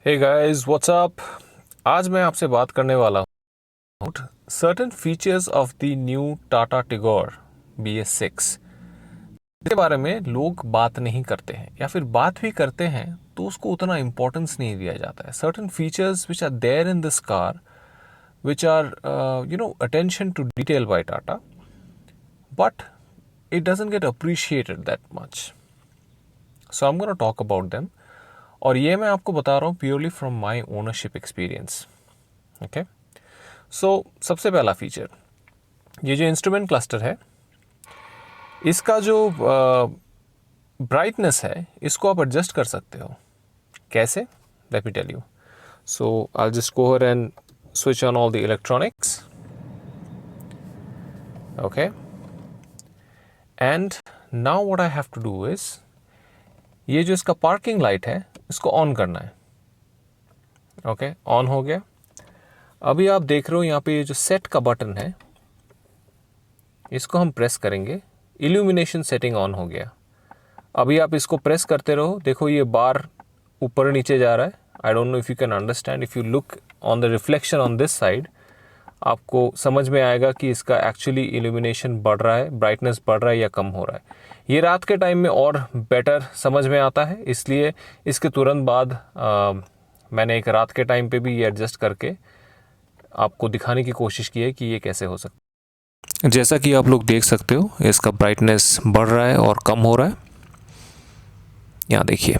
Hey guys what's up. आज मैं आपसे बात करने वाला हूँ certain features of the new Tata Tigor BS6 के बारे में लोग बात नहीं करते हैं या फिर बात भी करते हैं तो उसको उतना इम्पोर्टेंस नहीं दिया जाता है। Certain features which are there in this car which are attention to detail by Tata but it doesn't get appreciated that much. So I'm going to talk about them. और ये मैं आपको बता रहा हूँ purely from my ownership experience. Okay, so सबसे पहला feature, ये जो इंस्ट्रूमेंट क्लस्टर है इसका जो ब्राइटनेस है इसको आप एडजस्ट कर सकते हो। कैसे? Let me tell you. So I just go ahead and switch on all the electronics. Okay, and now what I have to do is, ये जो इसका पार्किंग लाइट है इसको ऑन करना है। ओके, ऑन हो गया। अभी आप देख रहे हो यहाँ पे ये जो सेट का बटन है इसको हम प्रेस करेंगे, इल्यूमिनेशन सेटिंग ऑन हो गया। अभी आप इसको प्रेस करते रहो, देखो ये बार ऊपर नीचे जा रहा है। I don't know if you can understand, if you look on the reflection on this side आपको समझ में आएगा कि इसका एक्चुअली इल्यूमिनेशन बढ़ रहा है, ब्राइटनेस बढ़ रहा है या कम हो रहा है। ये रात के टाइम में और बेटर समझ में आता है, इसलिए इसके तुरंत बाद मैंने एक रात के टाइम पे भी ये एडजस्ट करके आपको दिखाने की कोशिश की है कि ये कैसे हो सकता है। जैसा कि आप लोग देख सकते हो इसका ब्राइटनेस बढ़ रहा है और कम हो रहा है। यहाँ देखिए,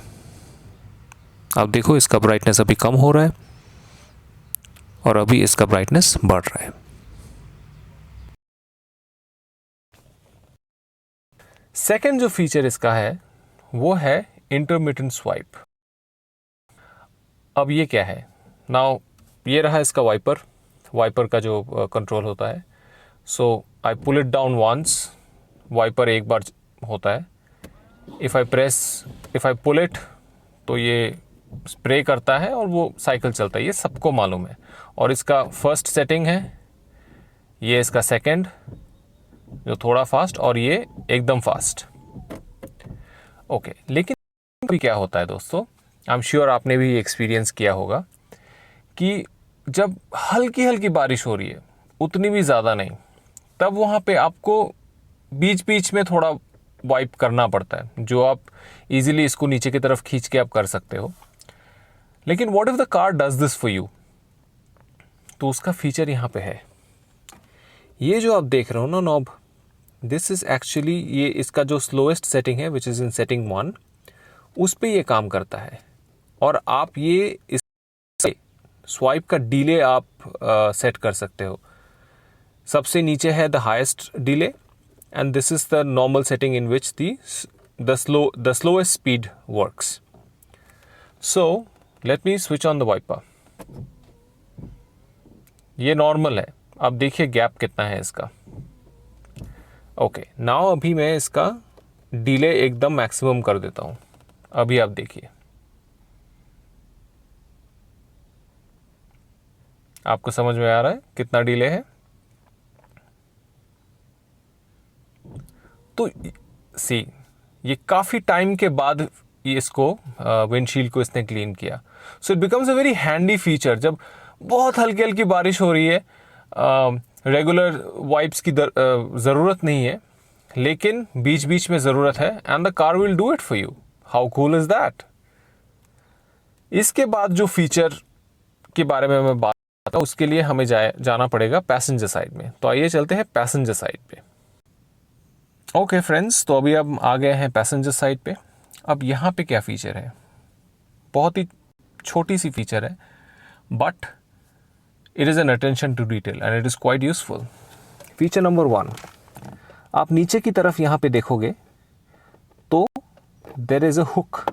आप देखो इसका ब्राइटनेस अभी कम हो रहा है और अभी इसका ब्राइटनेस बढ़ रहा है। सेकंड जो फीचर इसका है वो है इंटरमिटेंट स्वाइप। अब ये क्या है? नाउ ये रहा इसका वाइपर का जो कंट्रोल होता है। So I pull it down once, wiper एक बार होता है। इफ़ आई पुल इट तो ये स्प्रे करता है और वो साइकिल चलता है, ये सबको मालूम है। और इसका फर्स्ट सेटिंग है, ये इसका सेकंड जो थोड़ा फास्ट और ये एकदम फास्ट। ओके, लेकिन अभी क्या होता है दोस्तों, आई एम श्योर आपने भी एक्सपीरियंस किया होगा कि जब हल्की हल्की बारिश हो रही है, उतनी भी ज़्यादा नहीं, तब वहाँ पे आपको बीच बीच में थोड़ा वाइप करना पड़ता है, जो आप इजीली इसको नीचे की तरफ खींच के आप कर सकते हो। लेकिन what if the car does this for you? तो उसका फीचर यहाँ पे है। ये जो आप देख रहे हो ना नॉब, दिस इज एक्चुअली, ये इसका जो स्लोएस्ट सेटिंग है विच इज़ इन सेटिंग 1, उस पे ये काम करता है। और आप ये इस स्वाइप का डिले आप सेट कर सकते हो। सबसे नीचे है the highest delay and this is the normal setting in which the slowest speed works. So let me switch on the wiper. ये नॉर्मल है, अब देखिए गैप कितना है इसका। ओके, नाउ अभी मैं इसका डिले एकदम मैक्सिमम कर देता हूं। अभी आप देखिए, आपको समझ में आ रहा है कितना डिले है? तो सी, ये काफ़ी टाइम के बाद ये इसको विंडशील्ड को इसने क्लीन किया। So it becomes a very handy feature. जब बहुत हल्की हल्की बारिश हो रही है, रेगुलर वाइप्स की ज़रूरत नहीं है, लेकिन बीच बीच में ज़रूरत है, and the car will do it for you. How cool is that? इसके बाद जो फीचर के बारे में मैं बात करता हूँ, उसके लिए हमें जाना पड़ेगा पैसेंजर साइड में। तो आइए चलते हैं पैसेंजर साइड पे। ओके फ्रेंड्स, तो अभी अब आ गए हैं पैसेंजर साइड पे। अब यहाँ पे क्या फ़ीचर है? बहुत ही छोटी सी फीचर है, but it is an attention to detail and it is quite useful. Feature number 1, आप नीचे की तरफ यहाँ पे देखोगे तो देयर इज़ अ हुक,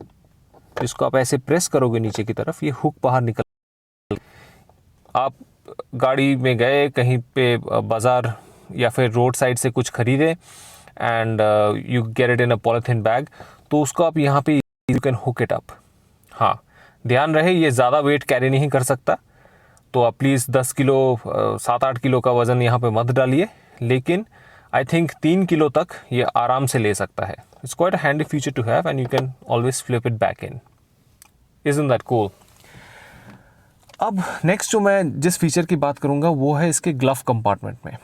जिसको आप ऐसे प्रेस करोगे नीचे की तरफ, ये हुक बाहर निकल। आप गाड़ी में गए कहीं पे, बाज़ार या फिर रोड साइड से कुछ खरीदे and you get it in a polythene bag, तो उसको आप यहाँ पे you can hook it up. हाँ, ध्यान रहे ये ज़्यादा वेट कैरी नहीं कर सकता, तो आप प्लीज़ 10 किलो 7-8 किलो का वज़न यहाँ पे मत डालिए, लेकिन आई थिंक 3 किलो तक ये आराम से ले सकता है। It's quite a handy feature to have and you can always flip it back in. Isn't that cool? अब नेक्स्ट जो मैं जिस फीचर की बात करूँगा वो है इसके ग्लव कंपार्टमेंट में।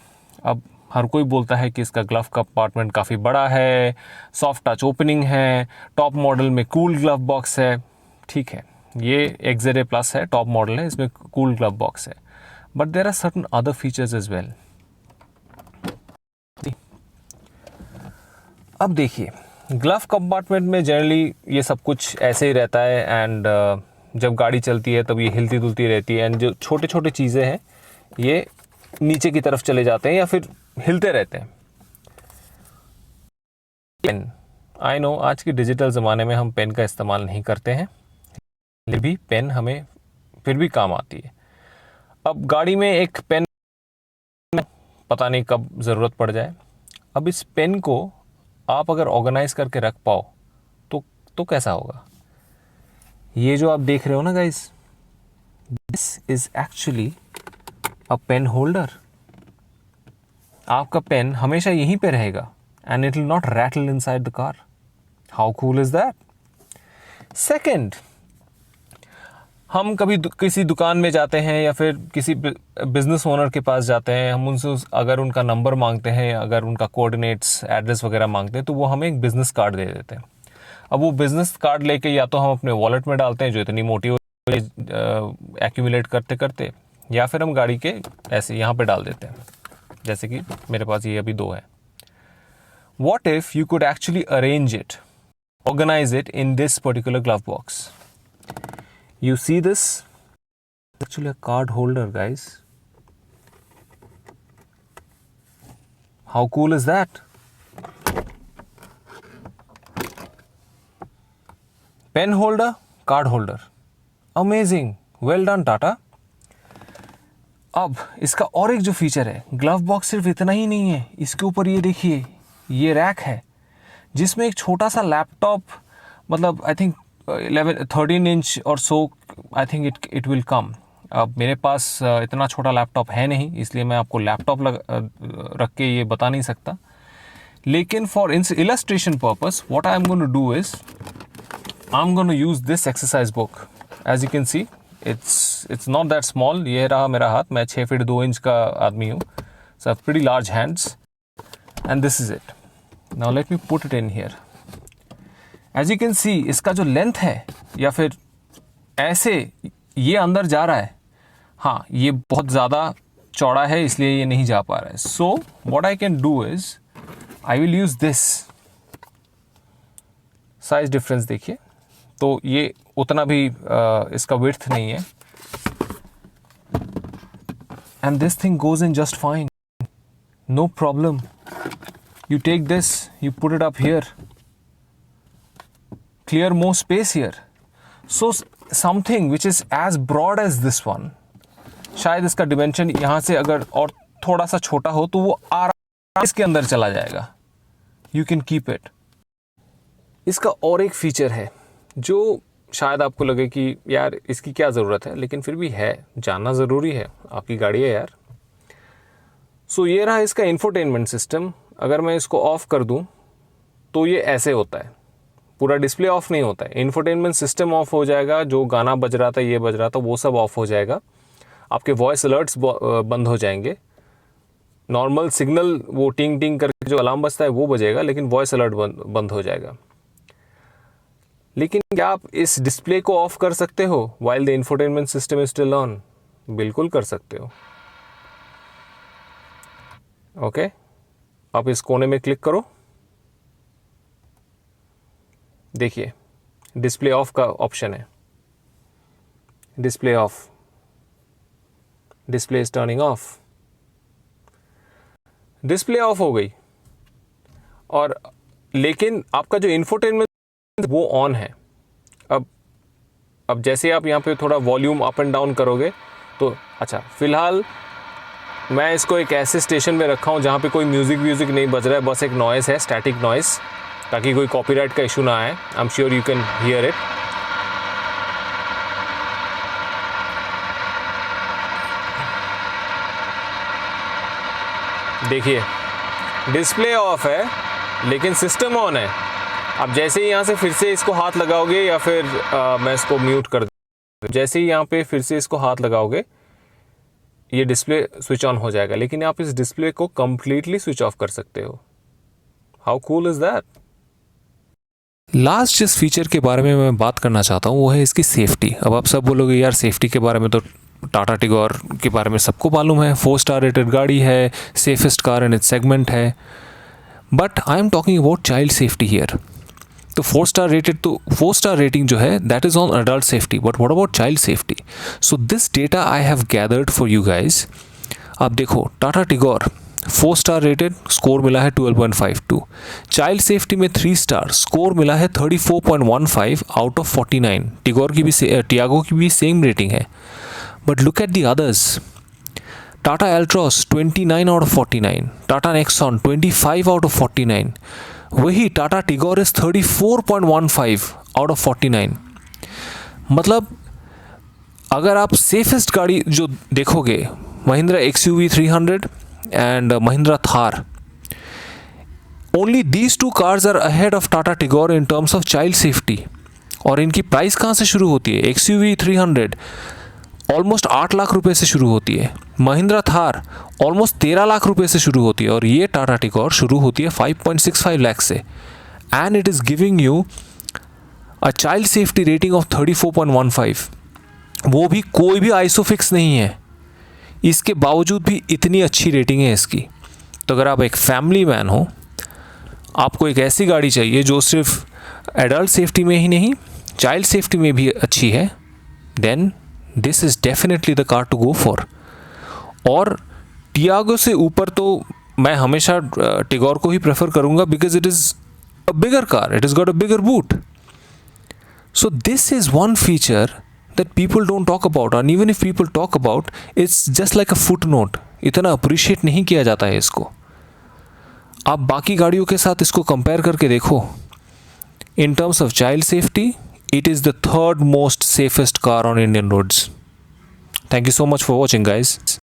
अब हर कोई बोलता है कि इसका ग्लव कंपार्टमेंट काफ़ी बड़ा है, सॉफ्ट टच ओपनिंग है, टॉप मॉडल में कूल ग्लव बॉक्स है। ठीक है, ये XZA प्लस है, टॉप मॉडल है, इसमें कूल ग्लव बॉक्स है, but there are certain other features as well. अब देखिए, ग्लव कंपार्टमेंट में जनरली ये सब कुछ ऐसे ही रहता है एंड जब गाड़ी चलती है तब ये हिलती डुलती रहती है एंड जो छोटे छोटे चीज़ें हैं ये नीचे की तरफ चले जाते हैं या फिर हिलते रहते हैं। पेन, आई नो आज के डिजिटल ज़माने में हम पेन का इस्तेमाल नहीं करते हैं, लेकिन भी पेन हमें फिर भी काम आती है। अब गाड़ी में एक पेन पता नहीं कब ज़रूरत पड़ जाए। अब इस पेन को आप अगर ऑर्गेनाइज करके रख पाओ तो कैसा होगा। ये जो आप देख रहे हो ना guys, this is actually a pen holder. आपका पेन हमेशा यहीं पे रहेगा and it will not rattle inside the car. How cool is that. Second, हम कभी किसी दुकान में जाते हैं या फिर किसी बिजनेस ओनर के पास जाते हैं, हम उनसे अगर उनका नंबर मांगते हैं, अगर उनका कोऑर्डिनेट्स एड्रेस वगैरह मांगते हैं तो वो हमें एक बिज़नेस कार्ड दे देते हैं। अब वो बिज़नेस कार्ड लेके या तो हम अपने वॉलेट में डालते हैं जो इतनी मोटी एक्यूमुलेट करते करते, या फिर हम गाड़ी के ऐसे यहाँ पे डाल देते हैं, जैसे कि मेरे पास ये अभी 2 है। What if you could actually arrange it, organise it in this particular glove box. You see this? It's actually a card holder, guys. How cool is that? Pen holder, card holder. Amazing. Well done, Tata. अब इसका और एक जो feature है, glove box सिर्फ इतना ही नहीं है, इसके ऊपर ये देखिए, ये रैक है जिसमें एक छोटा सा लैपटॉप, मतलब आई थिंक 13 इंच और so I think it will come. अब मेरे पास इतना छोटा लैपटॉप है नहीं, इसलिए मैं आपको लैपटॉप रख के ये बता नहीं सकता, लेकिन for illustration purpose what I am going to do is I am going to use this exercise book. As you can see it's not that small. ये रहा मेरा हाथ, मैं 6 फीट 2 इंच का आदमी हूँ, so I have pretty large hands and this is it. Now let me put it in here. As you can see इसका जो लेंथ है या फिर ऐसे ये अंदर जा रहा है, हाँ ये बहुत ज़्यादा चौड़ा है इसलिए ये नहीं जा पा रहा है। So what I can do is I will use this. Size difference देखिए, तो ये उतना भी इसका विड्थ नहीं है and this thing goes in just fine, no problem. You take this, you put it up here, clear more space here. So something which is as broad as this one, शायद इसका dimension यहाँ से अगर और थोड़ा सा छोटा हो तो वो आराम इसके अंदर चला जाएगा। You can keep it. इसका और एक फीचर है जो शायद आपको लगे कि यार इसकी क्या ज़रूरत है, लेकिन फिर भी है, जानना ज़रूरी है, आपकी गाड़ी है यार। सो ये रहा इसका इंफोटेनमेंट सिस्टम। अगर मैं इसको ऑफ़ कर दूं तो ये ऐसे होता है, पूरा डिस्प्ले ऑफ नहीं होता है, इंफोटेनमेंट सिस्टम ऑफ हो जाएगा, जो गाना बज रहा था ये बज रहा था वो सब ऑफ हो जाएगा, आपके वॉइस अलर्ट्स बंद हो जाएंगे, नॉर्मल सिग्नल वो टिंग टिंग करके जो अलार्म बजता है वो बजेगा, लेकिन वॉइस अलर्ट बंद हो जाएगा। लेकिन क्या आप इस डिस्प्ले को ऑफ कर सकते हो while the infotainment system is still on? बिल्कुल कर सकते हो। ओके, आप इस कोने में क्लिक करो, देखिए डिस्प्ले ऑफ का ऑप्शन है, display of, display is turning of, display of हो गई। और लेकिन आपका जो इंफोटेनमेंट वो ऑन है। अब जैसे आप यहाँ पे थोड़ा वॉल्यूम अप एंड डाउन करोगे तो अच्छा, फिलहाल मैं इसको एक ऐसे स्टेशन में रखा हूँ जहाँ पे कोई म्यूज़िक नहीं बज रहा है, बस एक नॉइज़ है, स्टैटिक नॉइज़, ताकि कोई कॉपीराइट का इशू ना आए। I am sure you can hear it. देखिए डिस्प्ले ऑफ है लेकिन सिस्टम ऑन है। अब जैसे ही यहाँ से फिर से इसको हाथ लगाओगे या फिर मैं इसको म्यूट कर जैसे ही यहाँ पे फिर से इसको हाथ लगाओगे ये डिस्प्ले स्विच ऑन हो जाएगा, लेकिन आप इस डिस्प्ले को कंप्लीटली स्विच ऑफ कर सकते हो। How cool is that. Last जिस फीचर के बारे में मैं बात करना चाहता हूँ वो है इसकी सेफ्टी। अब आप सब बोलोगे यार सेफ्टी के बारे में तो टाटा टिगोर के बारे में सबको मालूम है, 4 स्टार रेटेड गाड़ी है, safest car in its segment है, but I am talking about child safety here. तो 4 स्टार रेटेड, तो 4 स्टार रेटिंग जो है that is on adult safety, but what about child safety? So this data I have gathered for you guys. आप देखो Tata Tigor 4 star rated, score मिला है 12.52। Child safety में 3 star, score मिला है 34.15 आउट ऑफ 49। टिगोर की भी टियागो की भी सेम रेटिंग है। But look at the others, Tata एल्ट्रॉस 29 out of 49, Tata Nexon 25 out of 49, वही Tata Tigor is 34.15 out of 49। मतलब अगर आप सेफेस्ट गाड़ी जो देखोगे, Mahindra XUV 300 and Mahindra Thar, only these 2 cars are ahead of Tata Tigor in terms of child safety। और इनकी price कहाँ से शुरू होती है? XUV 300 ऑलमोस्ट 8 लाख रुपए से शुरू होती है, महिंद्रा थार ऑलमोस्ट 13 लाख रुपए से शुरू होती है, और ये टाटा टिगोर शुरू होती है 5.65 लाख से। And it is giving you a child safety rating of 34.15। वो भी कोई भी आइसोफिक्स नहीं है, इसके बावजूद भी इतनी अच्छी रेटिंग है इसकी। तो अगर आप एक फैमिली मैन हो, आपको एक ऐसी गाड़ी चाहिए जो सिर्फ एडल्ट सेफ्टी में ही नहीं चाइल्ड सेफ्टी में भी अच्छी है, then this is definitely the car to go for. और टियागो से ऊपर तो मैं हमेशा टिगोर को ही प्रेफर करूँगा, because it is a bigger car, it is got a bigger boot. So this is one feature that people don't talk about, and even if people talk about, it's just like a footnote, इतना appreciate नहीं किया जाता है इसको। आप बाकी गाड़ियों के साथ इसको कंपेयर करके देखो, in terms of child safety it is the 3rd most safest car on Indian roads. Thank you so much for watching, guys.